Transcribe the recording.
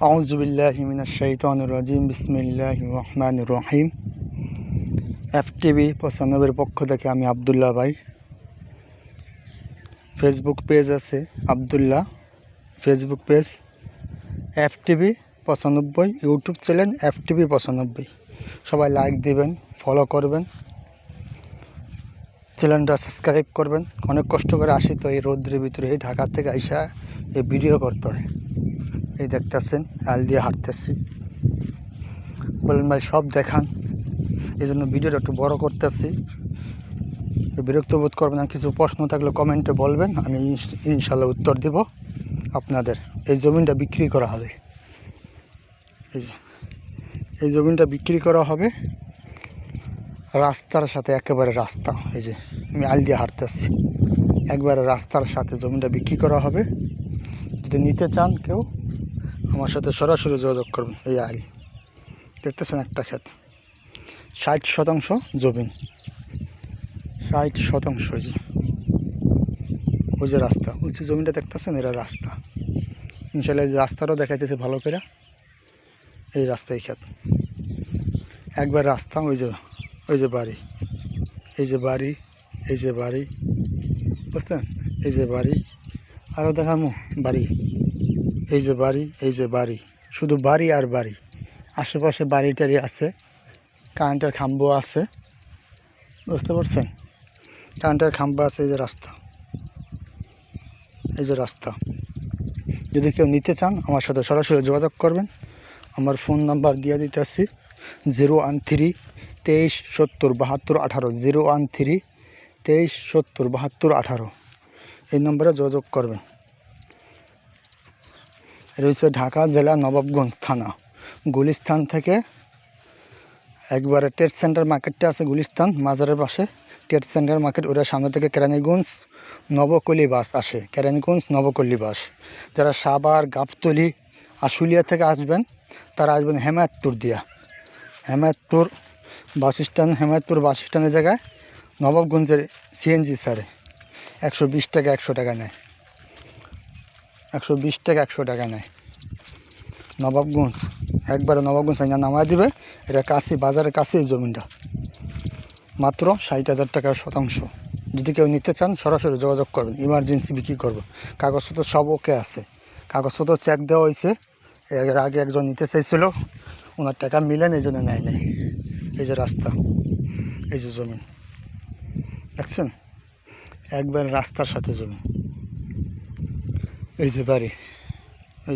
আউযু বিল্লাহি মিনাশ শাইতানির রাজিম বিসমিল্লাহির রহমানির রহিম। এফটিভি 95 পক্ষ থেকে আমি আব্দুল্লাহ ভাই। ফেসবুক পেজ আছে Abdullah Facebook page, FTV 95, YouTube channel FTV 95। সবাই লাইক দিবেন, ফলো করবেন, চ্যানেলটা সাবস্ক্রাইব করবেন। অনেক কষ্ট করে আসি তো এই রৌদ্রের ভিতরে, এই ঢাকা থেকে আইসা এই ভিডিও করতে হয়। এই দেখতেছেন আল দিয়ে হাঁটতেছি, বলেন ভাই সব দেখান, এই জন্য ভিডিওটা একটু বড় করতেছি। বিরক্ত বোধ করবেন না, কিছু প্রশ্ন থাকলে কমেন্টে বলবেন, আমি ইনশাল্লাহ উত্তর দেব আপনাদের। এই জমিনটা বিক্রি করা হবে, এই জমিনটা বিক্রি করা হবে রাস্তার সাথে, একেবারে রাস্তা। এই যে আমি আল দিয়ে হাঁটতেছি, একবারে রাস্তার সাথে জমিনটা বিক্রি করা হবে। যদি নিতে চান কেউ আমার সাথে সরাসরি যোগাযোগ করবেন। এই আল দেখতেছেন একটা ক্ষেত, 60% জমিন, 60%। ওই যে রাস্তা, উঁচু জমিটা দেখতেছেন, এরা রাস্তা। ইনশাল্লাহ এই রাস্তাটাও দেখাইতেছে ভালো করে। এই রাস্তায় ক্ষেত, একবার রাস্তা। ওই যে বাড়ি, এই যে বাড়ি, এই যে বাড়ি, বুঝলেন? এই যে বাড়ি, আরও দেখামো বাড়ি, এই যে বাড়ি, এই যে বাড়ি, শুধু বাড়ি আর বাড়ি। আশেপাশে বাড়ি টাড়ি আছে, কারেন্টের খাম্ব আছে, বুঝতে পারছেন? কারেন্টের খাম্বা আছে। এই যে রাস্তা, এই যে রাস্তা। যদি কেউ নিতে চান আমার সাথে সরাসরি যোগাযোগ করবেন। আমার ফোন নাম্বার দিয়ে দিতেছি 013 23 70 72 18, 013 23 70 72 18। এই নম্বরে যোগাযোগ করবেন। রয়েছে ঢাকা জেলা, নবাবগঞ্জ থানা, গুলিস্তান থেকে একবারে ট্রেড সেন্টার মার্কেটটা আছে, গুলিস্তান মাজারের পাশে ট্রেড সেন্টার মার্কেট। ওটার সামনে থেকে কেরানীগঞ্জ নবকলি বাস আসে, কেরানীগঞ্জ নবকলি বাস। যারা সাভার, গাবতলী, আশুলিয়া থেকে আসবেন তারা আসবেন হেমায়তপুর দিয়া, হেমায়তপুর বাস স্ট্যান্ড। হেমায়তপুর বাস স্ট্যান্ডের জায়গায় নবাবগঞ্জের সিএনজি ছাড়ে, 120 টাকা 100 টাকা নেয়, 120 টাকা 100 টাকা নেয়। নবাবগঞ্জ, একবারে নবাবগঞ্জ আইনা নামায় দিবে। এটা কাছে, বাজারের কাছে এই জমিনটা, মাত্র 60,000 টাকার শতাংশ। যদি কেউ নিতে চান সরাসরি যোগাযোগ করবেন। ইমার্জেন্সি বিক্রি করবো, কাগজপত্র সব ওকে আছে, কাগজপত্র চেক দেওয়া হয়েছে। এর আগে একজন নিতে চাইছিল, ওনার টাকা মিলেন, এই জন্য নেয় নাই। এই যে রাস্তা, এই যে জমি দেখছেন, একবার রাস্তার সাথে জমি। এই যে বাড়ি,